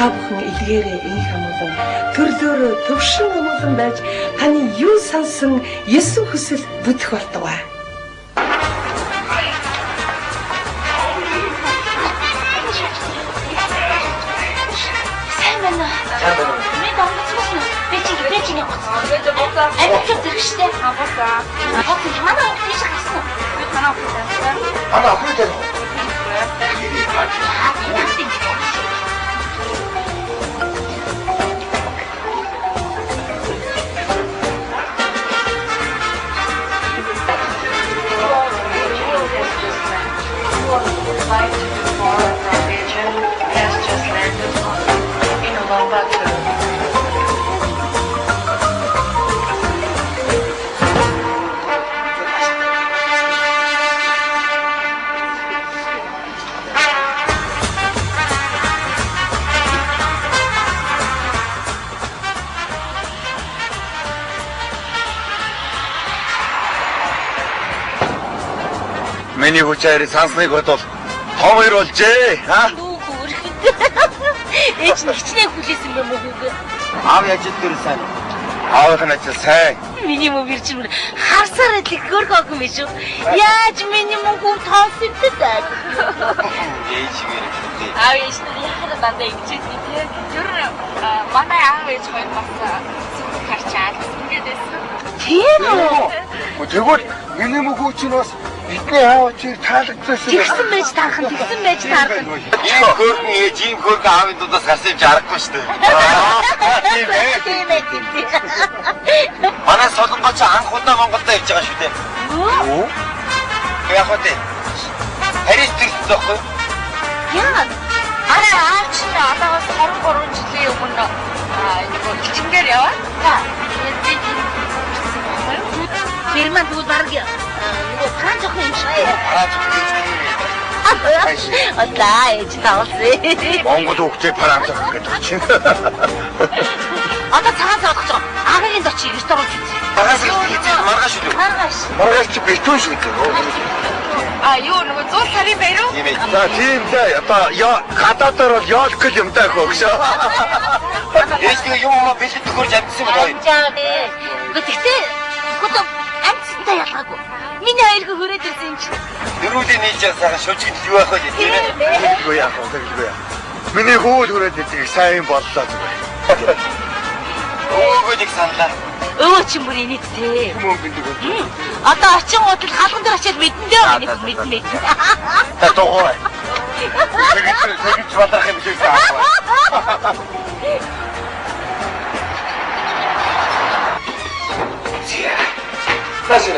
та бүхэн илгээрээ энх амгалан төрлөөрөө төвшин амгалан байж таны юу сансан Есүс хүсэл бүтэх болтугай. Амжилт зэрэгштэй. Аваа. Хоцсон манай тийш гасан. Би танаа авсан. Ана авсан. Миний хүчээр сансныг бодвол том хоёр болжээ. Ээж нь хичнээн хүлээсэн юм уу гүг? Аав ажил дээр сайн. Аавын ажил сайн. Миний мөн бирчмэр харсаар идэх хөргөөг юм шүү. Яаж миний мөн хүн тоосдтой даа. Ээж мэрэгтэй. Аав ээж нь яхад дандаа ингэжсэн тийм. Зүр манай аав ээж хоёр бас харчаад ингэж байсан. Тийм үү? Тэгвэл миний мөн хүч нь бас бидний аав чи таалагдсан. Тэгсэн байж таарах нь тэгсэн байж таарах нь. Ийм хөргөн ээж ийм хөргөн аавын дудаас гарсан юм чи аргагүй шүү дээ. Тийм ээ. Тийм ээ. Манай солонгоч анх удаа Монголд явж байгаа шүү дээ. Юу? Яг үү. Харис төрсөн зөхгүй. Яа. Араа аач нь одоогоос 23 жилийн өмнө нэг хичнээн яваа. Фирман дүүд бараг нөгөө Франц охин юм шиг. Одлаа ээж таалсан. Монгол хүүхдээ Франц охин гэдэг чинь. Одоо цагаан цаа болох. Агагийн зочийг эрт оруулж үзье. Маргааш шүү. Маргааш чи битүүн шүү дээ. Юу нөгөө 100 сарын баяр уу? За тийм дээ. Одоо яа гадаадаар бол яолкл юм даа хөөшөө. Ээж нэг юм уу бэлэд төгөрж амжсан юм байна. Амжаагүй. Гэхдээ гоо амцтай ялгаагүй. Миний хоёрыг хүрээд ирсэн юм чи. Дөрүүлийн нийлж ясаа шүжигд юу байх вэ тийм ээ? Үгүй яах вэ? Миний хүүд хүрээд ирдэг сайн боллоо зүгээр. Өөг их саналаа. Өө чи бүр инээдтэй. Одоо очин гутал халган дээр очиад мэднэ мэднэ. Та дугуй. Тэгж балах юм шиг аа. Нааш.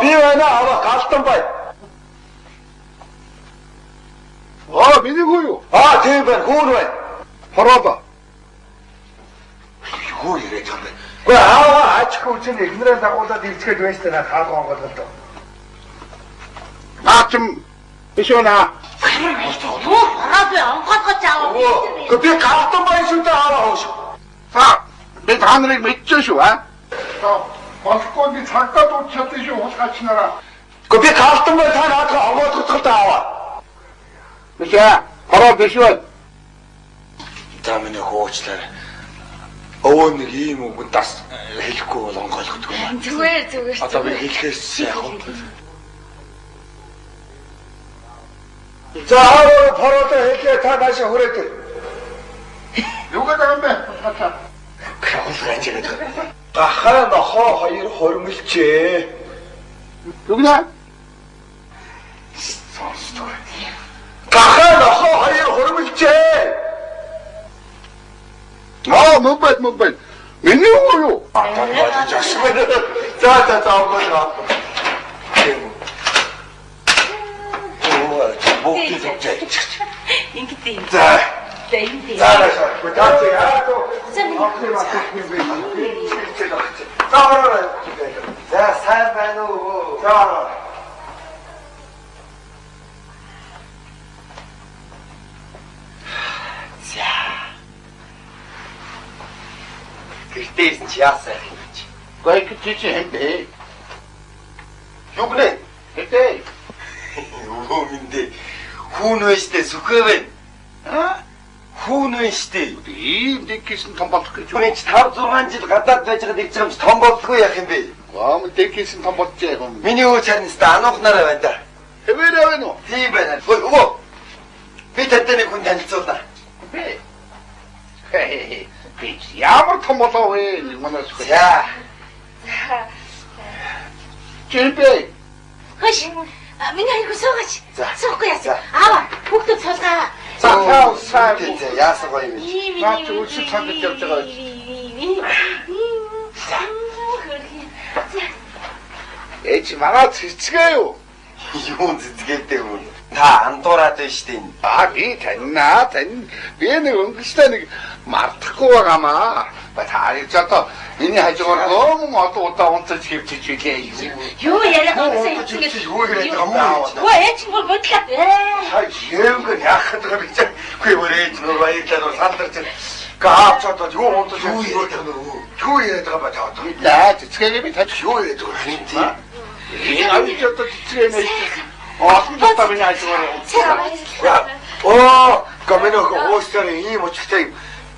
Би байна аваа галтан бай. Миний хүү юу? Тийм байна, хүү байна. Хороо. Юу ирээд байгаа юм бэ? Гэхдээ аваа ачх үчин игнэрээ дагуулад ирчгээд байж таа хаалга онголдоо. Наачм биш үү наа? Ороод онгоцгож аваа. Гэхдээ би галтан бай шүү дээ аваа хоош. Би та нарыг мэдчихсэн шүү болохгүй би цагтаа дууд чадсан шүү хулгайчнараа. Гэхдээ би галтан бай та наадгаа онгоцгох та аваа. Бишээ, хороо биш үү? Та миний хөөчлээ. Өвөө нэг ийм үгэнд дас хэлэхгүй бол онгойлгохгүй юм. Зүгээр. Одоо би хэлэхээс яг уу. За хороо хэлээ та нааш хүрээд. Юу гэдэг юм бэ? Хулгайч гэдэг. Гахаа нохоо хоёр хормилчээ. Юу гэнэ? Сонсдог. Гахаа нохоо хоёр хормилчээ. Мөбөд. Миний уу юу? За онгоо. Бүгд зөвчөөж. Ингэдэй юм. За. Энд. За. Гутаач яа тоо. За сайн байна уу? За. Гэртээ ирсэн чи яасан юм чи? Гой чи хэмдэ. Юу гэнэ? Хэмдэ. Өө минь хүүн байштай сүхээ байна. Аа? Хүүн байштай. Ийм дэксэн том болох гэж. Түүний 5 6 жил гадаад байж байгаад ирж байгаа юм чи том болдгоо яах юм бэ? Гом дэксэн том болж байгаа юм. Миний өвөө чарнста ануухнараа байна да. Хэвээрээ байна уу? Тийм байна. Өвөө. Би тантай нэг хүн танилцуулна. Би. Би ямар том болов вэ? Манайс хөө. За. Чимпэ. Хош. Миний хайргүй суугач. За. Суухгүй яасан. Аава, хүүхдүүд цолгаа. За. За яасан гоё юм бэ? Наач үлсэл цангаж явж байгаа байж. Эч манай цэцгээ юу? Юу цэцгээтэй юм. Та андуураад байна штэ энэ. Би тань. Би нэг өнгөстэй нэг мартахгүй байгаамаа. Та яг одоо миний хажуугаар нөөмөн олон удаа унтаж хөвчөж билээ. Юу яриад байгаа юм бэ? Юу яриад байгаа юм бэ? Оо ээж нь бол бодлоо. Хай шэвгэр яах гэдэг би чаа. Үгүй өөрөө нөө баярлалаа сандарч. Гаавчаад юу унтаж юу яриад байгаа нөө. Юу яриад байгаа ба таа. За цэцгээгээ би тань Юу яриад байгаа юм. энэ авч одоо цэцгээ нэ. Олон удаа миний хажуугаар Оо, гоминог уустаар ийм учиртай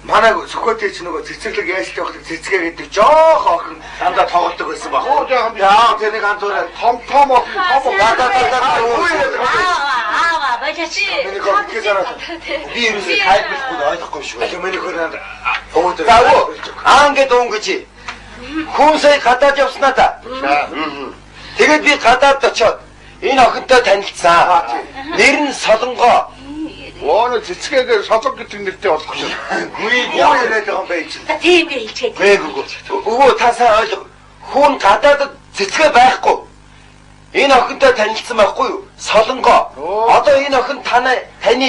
манай сүхөтэй ч нөгөө цэцэрлэг яашлах явах цэцгээ гэдэг жоох охин дандаа тоглодог байсан баг. Оо жоохон Яа, тэрнийг андуураа том гадаа юу яриад байгаа юм. Аава, баяч. Миний гомдгий зараад. Би ерөөсөө тайлбарлахгүй ойлгохгүй шүү. Миний хөрөнд өөдөө. За, аангад өнгөж. Хүн сая гадаад явснаа та. Тэгээд би гадаад очиод энэ охинтой танилцсан. Нэр нь Солонгоо. Оо цэцгээгээ солон гэдэг нэртэй болох шүү. Гүй яа яриад байгаа юм бэ чи? Тийм ээ хэлчихэд. Өвөө та сайн ойлго. Хүн гадаадд цэцгээ байхгүй. Энэ охинтой танилцсан байхгүй юу? Солонгоо. Одоо энэ охин таны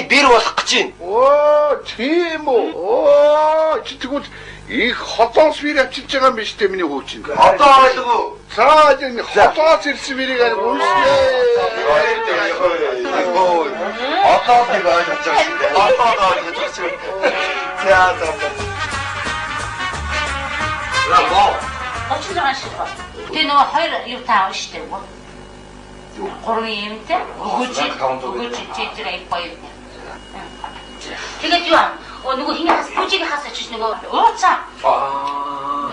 бэр болох гэж байна. Оо тийм үү. Оо чи тэгвэл их хотоос бир авчиж байгаа юм биш үү миний хүү чинь. Одоо ойлгоо. За энэ хотоос ирсэн бирийг үнснээ. Одоо нэг ойлгож байгаа шүү дээ. Одоо ойлгож байгаа шүү. За. Браво. Очиж байгаа шиг ба. Тэ нөгөө хоёр юу таа штэ үү? Гурван юмтэй. Өгөөч чичээр ай гоё. Тэгээд юу аа? Нөгөө хиний хас бүжиг хас очиж нөгөө ууцаа.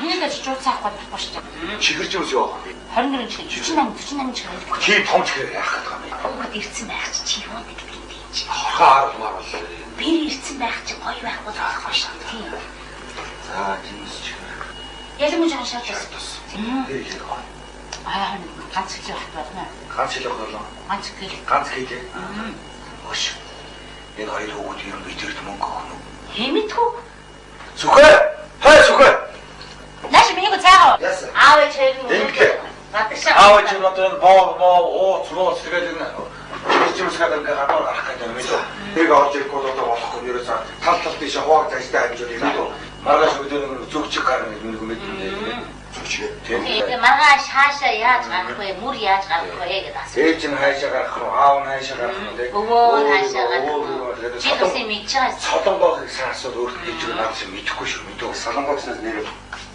Хиний гэж ууцаа авахгүй штэ. Чихэрч юус юу? 24 чихэр 48 чихэр. Чи том чихэр яах гэдэг юм бэ? Өгөд ирсэн байх чи юу гэдэг юм бэ чи. Хорхоо армаар бол. Би ирсэн байх чи гоё байхгүй байхгүй штэ. Тийм. За, тиймс чихэр. Ялмж байгаа шатас. Хэрэг гоо. Аа ганц хэлэх байна. Ганц хэлэх болоо. Ганц хэлээ. Өш. Энэ хоёр хөвгүүд ер нь бидэрт мөнгө өгнө үү? Хэмэдгүй. Сүхэ! Хай сүхэ! Наш миний цаагаа. Аав ээж хоёр нь. Ингээд. Гадагшаа. Аав ээж нь одоо боо цуруу сэргээл нэг чимсгээд ингээ гадуур гарах гэдэг юм байна. Тэрийг орж ирэхгүй одоо болохгүй ерөөсөө тал тийш хувааг цаашдаа хэмжүүл юм. Маргааш өдөр нэг зүгчих гарна гэдэг нэг мэдээ. Зүгчгээ. Тийм. Маргааш хаашаа яаж гарах вэ? Мөр яаж гарах вэ гэдэг асуу. Ээж нь хаашаа гарах вэ? Аав нь хаашаа гарах вэ? Өвөө хаашаа гарах вэ? Чи төсөө мэдж байгаа. Солонгоог сайн асууд өөртөө хийж байгаа надад шиг мэдэхгүй шүү. Мэдээ. Солонгоогснаас нэр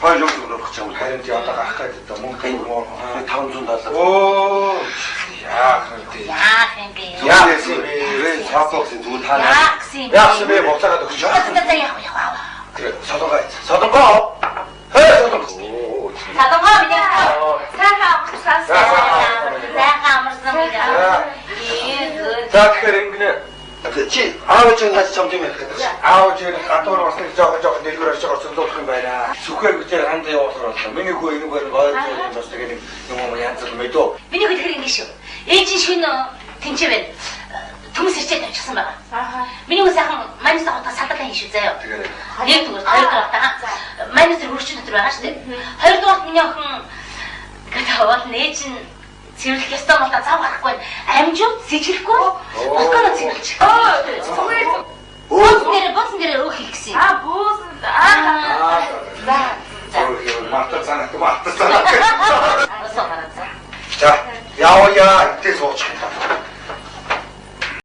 файл өгөх юм. Харин тий одоо гарах гэдэг мөнгө 570. Оо. Яах юм бэ? Яах юм бэ? Яах юм бэ? Рэн цаапоксын зүгээр таа. Яах юм бэ? Боцаагаад өгч. Одоо яах. Тэр Солонгоо. Хей Солонгоо. Садамаа миний сайхан амарсан миний. За тэгэхээр ингэнэ. Чи аав чинь хаж чамд юм ярих гэдэг. Аав чинь гадуур бас нэг жоох дэлгүүр очиж орцолдох юм байна. Сүхээр бичээр ханд явуулах боллоо. Миний хүү энэгээр ойлгож бас тэгээд юм янз бүр мэдөө. Миний хүү тэгэхээр ингэ шүү. Ээж нь шин тэнцээ байна. Төмс ирчээд авчихсан байгаа. Миний хүү сайхан манис хотоо садалаа хийш үү заяа. Нэгдүгээр, хоёрдугаар таа. Манис хөрчүүд дотор байгаа шүү дээ. Хоёрдугаар миний охин гэдэг бол нээж нь цэвэрлэх ёстой бол та цав гарахгүй амжууд сэжирэхгүй балконоо цэвэрлж. Буусан дээр өөх хийх гэсэн. Буусан. За. Мартацаа. За, яа, эдээс уучих.